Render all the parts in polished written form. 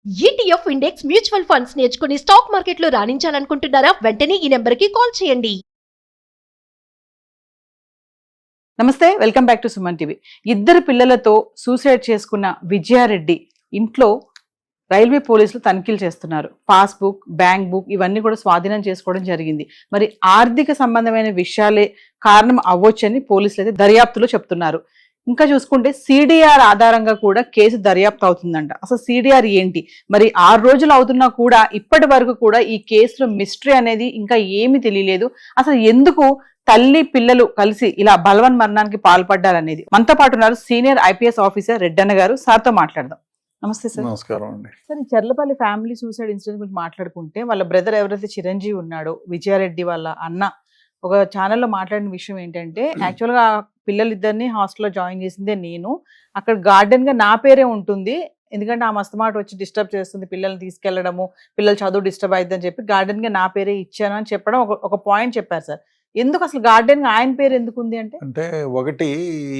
ETF index mutual funds నేర్చుకుని stock మార్కెట్లో రాణించాలనుకుంటున్నారా? వెంటనే ఈ నెంబర్కి కాల్ చేయండి. నమస్తే, welcome back to Suman TV. ఇద్దరు పిల్లలతో సూసైడ్ చేసుకున్న విజయారెడ్డి ఇంట్లో రైల్వే పోలీసులు తనిఖీలు చేస్తున్నారు. పాస్బుక్, బ్యాంక్ బుక్ ఇవన్నీ కూడా స్వాధీనం చేసుకోవడం జరిగింది. మరి ఆర్థిక సంబంధమైన విషయాలే కారణం అవ్వొచ్చని పోలీసులు అయితే దర్యాప్తులో చెప్తున్నారు. ఇంకా చూసుకుంటే సిడిఆర్ ఆధారంగా కూడా కేసు దర్యాప్తు అవుతుందంట. అసలు సిడిఆర్ ఏంటి, మరి 6 రోజులు అవుతున్నా కూడా ఇప్పటి వరకు కూడా ఈ కేసులో మిస్టరీ అనేది ఇంకా ఏమీ తెలియలేదు. అసలు ఎందుకు తల్లి పిల్లలు కలిసి ఇలా బలవన్ మరణానికి పాల్పడ్డారనేది మనతో పాటు ఉన్నారు సీనియర్ ఐపీఎస్ ఆఫీసర్ రెడ్డన్న గారు. సార్తో మాట్లాడదాం. నమస్తే సార్. నమస్కారం అండి. సార్, ఈ చర్లపల్లి ఫ్యామిలీ సూసైడ్ ఇన్సిడెంట్ గురించి మాట్లాడుకుంటే వాళ్ళ బ్రదర్ ఎవరైతే చిరంజీవి ఉన్నాడో, విజయారెడ్డి వాళ్ళ అన్న ఒక ఛానల్లో మాట్లాడిన విషయం ఏంటంటే, యాక్చువల్గా పిల్లలిద్దరిని హాస్టల్లో జాయిన్ చేసిందే నేను. అక్కడ గార్డెన్గా నా పేరే ఉంటుంది, ఎందుకంటే ఆ మస్తమాట వచ్చి డిస్టర్బ్ చేస్తుంది, పిల్లల్ని తీసుకెళ్లడము, పిల్లల చదువు డిస్టర్బ్ అయిద్దని చెప్పి గార్డెన్గా నా పేరే ఇచ్చాను అని చెప్పడం ఒక పాయింట్ చెప్పారు సార్. ఎందుకు అసలు గార్డెన్గా ఆయన పేరు ఎందుకు ఉంది అంటే ఒకటి,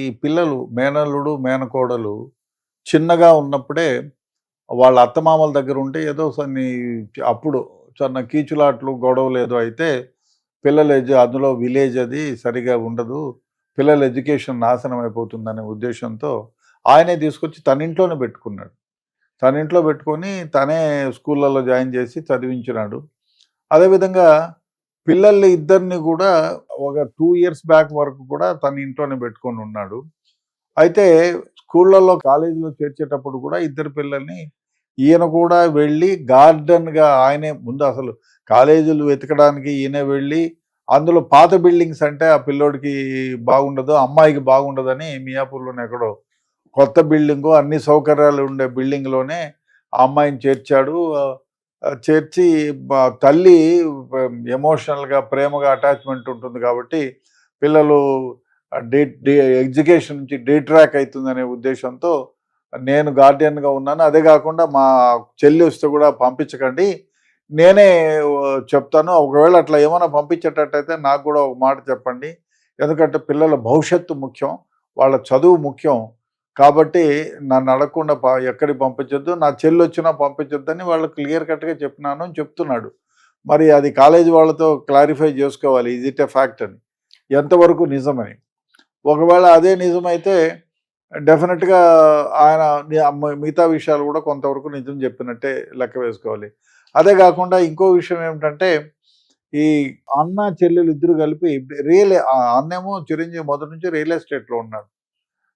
ఈ పిల్లలు మేనల్లుడు మేనకోడలు చిన్నగా ఉన్నప్పుడే వాళ్ళ అత్తమామల దగ్గర ఉంటే ఏదో అప్పుడు చిన్న కీచులాట్లు గొడవలు ఏదో అయితే పిల్లల అందులో విలేజ్ అది సరిగా ఉండదు, పిల్లల ఎడ్యుకేషన్ నాశనం అయిపోతుందనే ఉద్దేశంతో ఆయనే తీసుకొచ్చి తన ఇంట్లోనే పెట్టుకున్నాడు. తన ఇంట్లో పెట్టుకొని తనే స్కూళ్ళల్లో జాయిన్ చేసి చదివించినాడు. అదేవిధంగా పిల్లల్ని ఇద్దరిని కూడా ఒక 2 years బ్యాక్ వరకు కూడా తన ఇంట్లోనే పెట్టుకొని ఉన్నాడు. అయితే స్కూళ్ళల్లో కాలేజీలో చేర్చేటప్పుడు కూడా ఇద్దరు పిల్లల్ని ఈయన కూడా వెళ్ళి గార్డెన్గా ఆయనే ముందు అసలు కాలేజీలు వెతకడానికి ఈయన వెళ్ళి, అందులో పాత బిల్డింగ్స్ అంటే ఆ పిల్లోడికి బాగుండదు, అమ్మాయికి బాగుండదని మియాపూర్లోనే ఎక్కడో కొత్త బిల్డింగు అన్ని సౌకర్యాలు ఉండే బిల్డింగ్లోనే ఆ అమ్మాయిని చేర్చాడు. చేర్చి తల్లి ఎమోషనల్గా ప్రేమగా అటాచ్మెంట్ ఉంటుంది కాబట్టి పిల్లలు ఎడ్యుకేషన్ నుంచి డీట్రాక్ అవుతుందనే ఉద్దేశంతో నేను గార్డియన్గా ఉన్నాను. అదే కాకుండా మా చెల్లి వస్తే కూడా పంపించకండి, నేనే చెప్తాను, ఒకవేళ అట్లా ఏమైనా పంపించేటట్టయితే నాకు కూడా ఒక మాట చెప్పండి, ఎందుకంటే పిల్లల భవిష్యత్తు ముఖ్యం, వాళ్ళ చదువు ముఖ్యం, కాబట్టి నన్ను అడగకుండా ఎక్కడికి పంపించొద్దు, నా చెల్లి వచ్చినా పంపించొద్దని వాళ్ళు క్లియర్ కట్గా చెప్పినాను అని చెప్తున్నాడు. మరి అది కాలేజీ వాళ్ళతో క్లారిఫై చేసుకోవాలి, ఈజ్ ఇట్ ఎ ఫ్యాక్ట్ అని, ఎంతవరకు నిజమని. ఒకవేళ అదే నిజమైతే డెఫినెట్గా ఆయన మిగతా విషయాలు కూడా కొంతవరకు నిజం చెప్పినట్టే లెక్క వేసుకోవాలి. అదే కాకుండా ఇంకో విషయం ఏమిటంటే, ఈ అన్న చెల్లెలు ఇద్దరు కలిపి అన్నేమో చిరంజీవి మొదటి నుంచి రియల్ ఎస్టేట్లో ఉన్నాడు,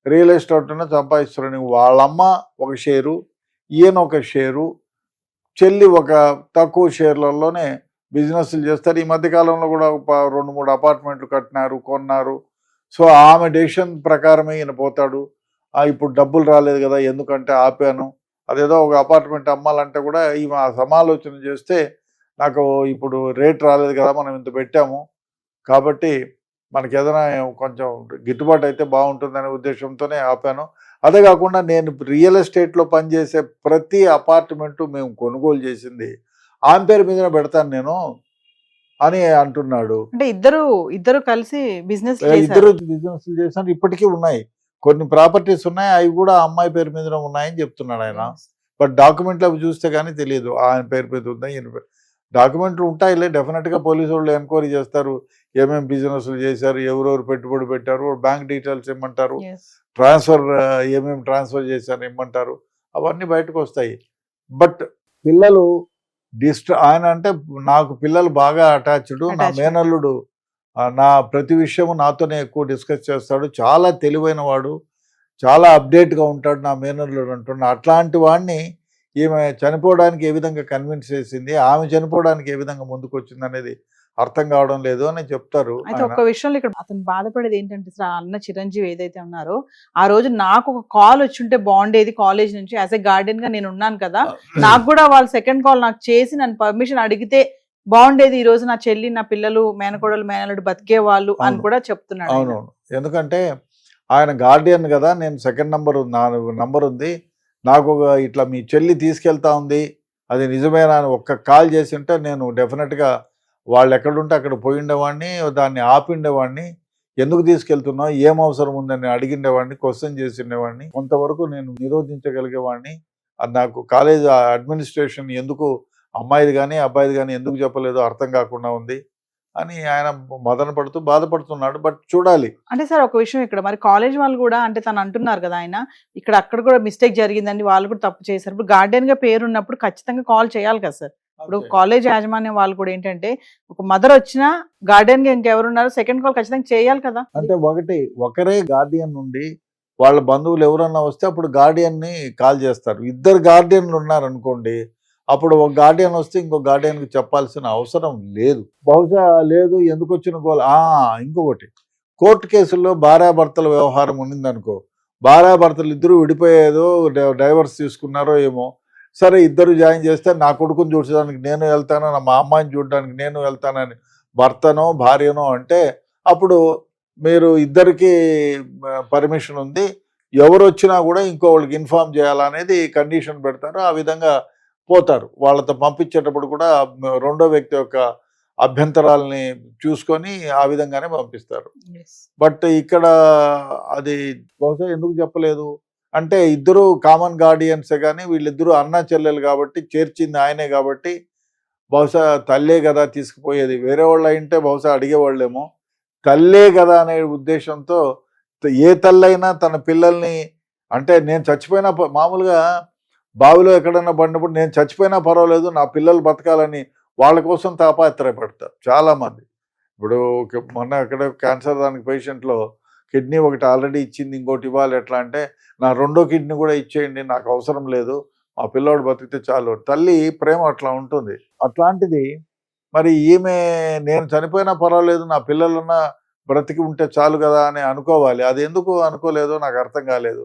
రియల్ ఎస్టేట్లోనే సంపాదిస్తున్నాడు. వాళ్ళమ్మ ఒక షేరు, ఈయన ఒక షేరు, చెల్లి ఒక తక్కువ షేర్లలోనే బిజినెస్లు చేస్తారు. ఈ మధ్యకాలంలో కూడా 2-3 అపార్ట్మెంట్లు కట్టినారు, కొన్నారు. సో ఆమె డెసిషన్ ప్రకారమే ఈయన పోతాడు. ఇప్పుడు డబ్బులు రాలేదు కదా, ఎందుకంటే ఆపాను, అదేదో ఒక అపార్ట్మెంట్ అమ్మాలంటే కూడా ఈమె సమాలోచన చేస్తే, నాకు ఇప్పుడు రేట్ రాలేదు కదా, మనం ఇంత పెట్టాము కాబట్టి మనకి ఏదైనా కొంచెం గిట్టుబాటు అయితే బాగుంటుందనే ఉద్దేశంతోనే ఆపాను. అదే కాకుండా నేను రియల్ ఎస్టేట్లో పనిచేసే ప్రతి అపార్ట్మెంటు మేము కొనుగోలు చేసింది ఆమె పేరు మీదనే పెడతాను నేను అని అంటున్నాడు. అంటే ఇద్దరు కలిసి బిజినెస్ చేశారు. ఇప్పటికీ ఉన్నాయి కొన్ని ప్రాపర్టీస్ ఉన్నాయి, అవి కూడా అమ్మాయి పేరు మీదనే ఉన్నాయని చెప్తున్నాడు ఆయన. బట్ డాక్యుమెంట్లు అవి చూస్తే కానీ తెలియదు ఆయన పేరు మీద ఉన్నాయి, ఈయన పేరు. డాక్యుమెంట్లు ఉంటాయిలే, డెఫినెట్గా పోలీసు వాళ్ళు ఎంక్వైరీ చేస్తారు, ఏమేమి బిజినెస్లు చేశారు, ఎవరెవరు పెట్టుబడి పెట్టారు, బ్యాంక్ డీటెయిల్స్ ఇమ్మంటారు, ట్రాన్స్ఫర్ ఏమేమి ట్రాన్స్ఫర్ చేశారు ఇమ్మంటారు, అవన్నీ బయటకు వస్తాయి. బట్ పిల్లలు ఆయన అంటే నాకు పిల్లలు బాగా అటాచ్డ్, నా మేనల్లుడు నా ప్రతి విషయము నాతోనే ఎక్కువ డిస్కస్ చేస్తాడు, చాలా తెలివైన వాడు, చాలా అప్డేట్గా ఉంటాడు నా మేనల్లుడు అంటున్నా. అట్లాంటి వాడిని ఈమె చనిపోవడానికి ఏ విధంగా కన్విన్స్ చేసింది, ఆమె చనిపోవడానికి ఏ విధంగా ముందుకు వచ్చింది అనేది అర్థం కావడం లేదు అని చెప్తారు. అయితే ఒక్క విషయంలో ఇక్కడ అతను బాధపడేది ఏంటంటే, అన్న చిరంజీవి ఏదైతే ఉన్నారో, ఆ రోజు నాకు ఒక కాల్ వచ్చి ఉంటే బాగుండేది కాలేజ్ నుంచి, యాజ్ ఎ గార్డెన్ గా నేను ఉన్నాను కదా, నాకు కూడా వాళ్ళు సెకండ్ కాల్ నాకు చేసి నన్ను పర్మిషన్ అడిగితే బాగుండేది, ఈ రోజు నా చెల్లి నా పిల్లలు మేనకోడలు మేనల్లుడు బతికే వాళ్ళు అని కూడా చెప్తున్నాడు. అవునవును, ఎందుకంటే ఆయన గార్డియన్ కదా, నేను సెకండ్ నంబర్ ఉంది, నాకు ఇట్లా మీ చెల్లి తీసుకెళ్తా ఉంది, అది నిజమేనా అని ఒక్క కాల్ చేసి ఉంటే నేను డెఫినెట్గా వాళ్ళు ఎక్కడుంటే అక్కడ పోయిండేవాడిని, దాన్ని ఆపిండేవాడిని, ఎందుకు తీసుకెళ్తున్నావు, ఏం అవసరం ఉందని అడిగిండేవాడిని, క్వశ్చన్ చేసిండేవాడిని, కొంతవరకు నేను నిరోధించగలిగేవాడిని అది నాకు కాలేజ్ అడ్మినిస్ట్రేషన్ ఎందుకు అమ్మాయిది కానీ అబ్బాయిది కానీ ఎందుకు చెప్పలేదు అర్థం కాకుండా ఉంది అని ఆయన మదన పడుతూ బాధపడుతున్నాడు. బట్ చూడాలి. అంటే సార్ ఒక విషయం ఇక్కడ మరి కాలేజ్ వాళ్ళు కూడా అంటే తను అంటున్నారు కదా ఆయన ఇక్కడ అక్కడ కూడా మిస్టేక్ జరిగిందండి వాళ్ళు కూడా తప్పు చేశారు. ఇప్పుడు గార్డియన్ గా పేరు ఉన్నప్పుడు ఖచ్చితంగా కాల్ చేయాలి కదా సార్. ఇప్పుడు కాలేజ్ యాజమాన్యం వాళ్ళు కూడా ఏంటంటే ఒక మదర్ వచ్చినా గార్డియన్ గా ఇంకెవరున్నారు సెకండ్ కాల్ ఖచ్చితంగా చేయాలి కదా. అంటే ఒకరే గార్డియన్ నుండి వాళ్ళ బంధువులు ఎవరన్నా వస్తే అప్పుడు గార్డియన్ ని కాల్ చేస్తారు. ఇద్దరు గార్డియన్లు ఉన్నారు అనుకోండి, అప్పుడు ఒక గార్డియన్ వస్తే ఇంకో గార్డియన్ కి చెప్పాల్సిన అవసరం లేదు. బహుశా లేదు ఎందుకు వచ్చిన గోల్. ఇంకొకటి, కోర్టు కేసుల్లో భార్యాభర్తల వ్యవహారం ఉండిందనుకో, భార్యాభర్తలు ఇద్దరు విడిపోయేదో డైవర్స్ తీసుకున్నారో ఏమో, సరే ఇద్దరు జాయిన్ చేస్తే నా కొడుకుని చూడడానికి నేను వెళ్తాను, మా అమ్మాయిని చూడడానికి నేను వెళ్తానని భర్తనో భార్యనో అంటే అప్పుడు మీరు ఇద్దరికి పర్మిషన్ ఉంది, ఎవరు వచ్చినా కూడా ఇంకోళ్ళకి ఇన్ఫార్మ్ చేయాలనేది కండిషన్ పెడతారు. ఆ విధంగా పోతారు. వాళ్ళతో పంపించేటప్పుడు కూడా రెండో వ్యక్తి యొక్క అభ్యంతరాలని చూసుకొని ఆ విధంగానే పంపిస్తారు. బట్ ఇక్కడ అది బహుశా ఎందుకు చెప్పలేదు అంటే ఇద్దరు కామన్ గార్డియన్సే కానీ వీళ్ళిద్దరూ అన్నా చెల్లెలు కాబట్టి చేర్చింది ఆయనే కాబట్టి బహుశా తల్లే కదా తీసుకుపోయేది. వేరే వాళ్ళు అయింటే బహుశా అడిగేవాళ్ళేమో. తల్లే కదా అనే ఉద్దేశంతో ఏ తల్లైనా తన పిల్లల్ని అంటే నేను చచ్చిపోయినా మామూలుగా బావిలో ఎక్కడైనా పడినప్పుడు నేను చచ్చిపోయినా పర్వాలేదు నా పిల్లలు బతకాలని వాళ్ళ కోసం తాపాత్రయపడతారు చాలామంది. ఇప్పుడు మొన్న అక్కడ క్యాన్సర్ దానికి పేషెంట్లో కిడ్నీ ఒకటి ఆల్రెడీ ఇచ్చింది, ఇంకోటి ఇవ్వాలి. ఎట్లా అంటే నా రెండో కిడ్నీ కూడా ఇచ్చేయండి, నాకు అవసరం లేదు, మా పిల్లోడు బతికితే చాలు. తల్లి ప్రేమ అట్లా ఉంటుంది. అట్లాంటిది మరి ఈమె నేను చనిపోయినా పర్వాలేదు నా పిల్లలన్నా బ్రతికి ఉంటే చాలు కదా అని అనుకోవాలి. అది ఎందుకు అనుకోలేదో నాకు అర్థం కాలేదు.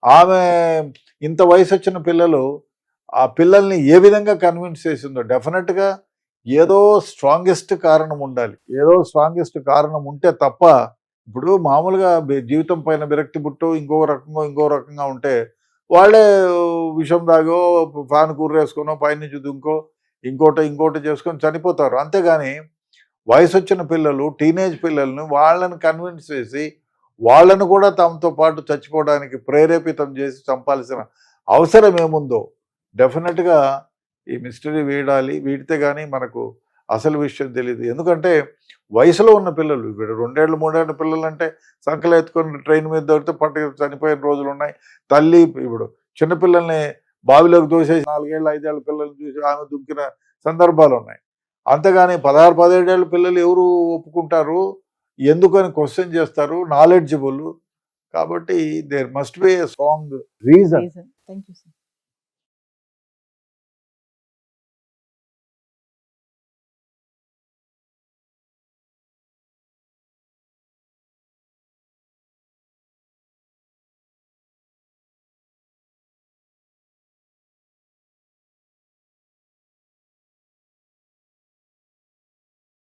ఆమె ఇంత వయసు వచ్చిన పిల్లలు ఆ పిల్లల్ని ఏ విధంగా కన్విన్స్ చేసిందో డెఫినెట్గా ఏదో స్ట్రాంగెస్ట్ కారణం ఉండాలి. ఏదో స్ట్రాంగెస్ట్ కారణం ఉంటే తప్ప ఇప్పుడు మామూలుగా జీవితం పైన విరక్తి పుట్టు ఇంకో రకంగా ఉంటే వాళ్ళే విషం దాగో ఫ్యాన్ కూరేసుకొనో పైనుంచి దుంకో ఇంకోటి చేసుకొని చనిపోతారు. అంతేగాని వయసు వచ్చిన పిల్లలు టీనేజ్ పిల్లల్ని వాళ్ళని కన్విన్స్ చేసి వాళ్ళను కూడా తమతో పాటు చచ్చిపోవడానికి ప్రేరేపితం చేసి చంపాల్సిన అవసరం ఏముందో డెఫినెట్గా ఈ మిస్టరీ వీడాలి. వీడితే కానీ మనకు అసలు విషయం తెలియదు. ఎందుకంటే వయసులో ఉన్న పిల్లలు ఇప్పుడు 2 ఏళ్ళు 3 ఏళ్ళ పిల్లలు అంటే సంకలు ఎత్తుకొని ట్రైన్ మీద దొరికితే పట్టుకు చనిపోయిన రోజులు ఉన్నాయి. తల్లి ఇప్పుడు చిన్నపిల్లల్ని బావిలోకి దోసేసి 4 ఏళ్ళు 5 ఏళ్ళ పిల్లల్ని చూసి ఆమె దుంకిన సందర్భాలు ఉన్నాయి. అంతేగాని 16-17 ఏళ్ళ పిల్లలు ఎవరు ఒప్పుకుంటారు, ఎందుకని క్వశ్చన్ చేస్తారు, నాలెడ్జబుల్. కాబట్టి there must be a strong reason. Thank you sir.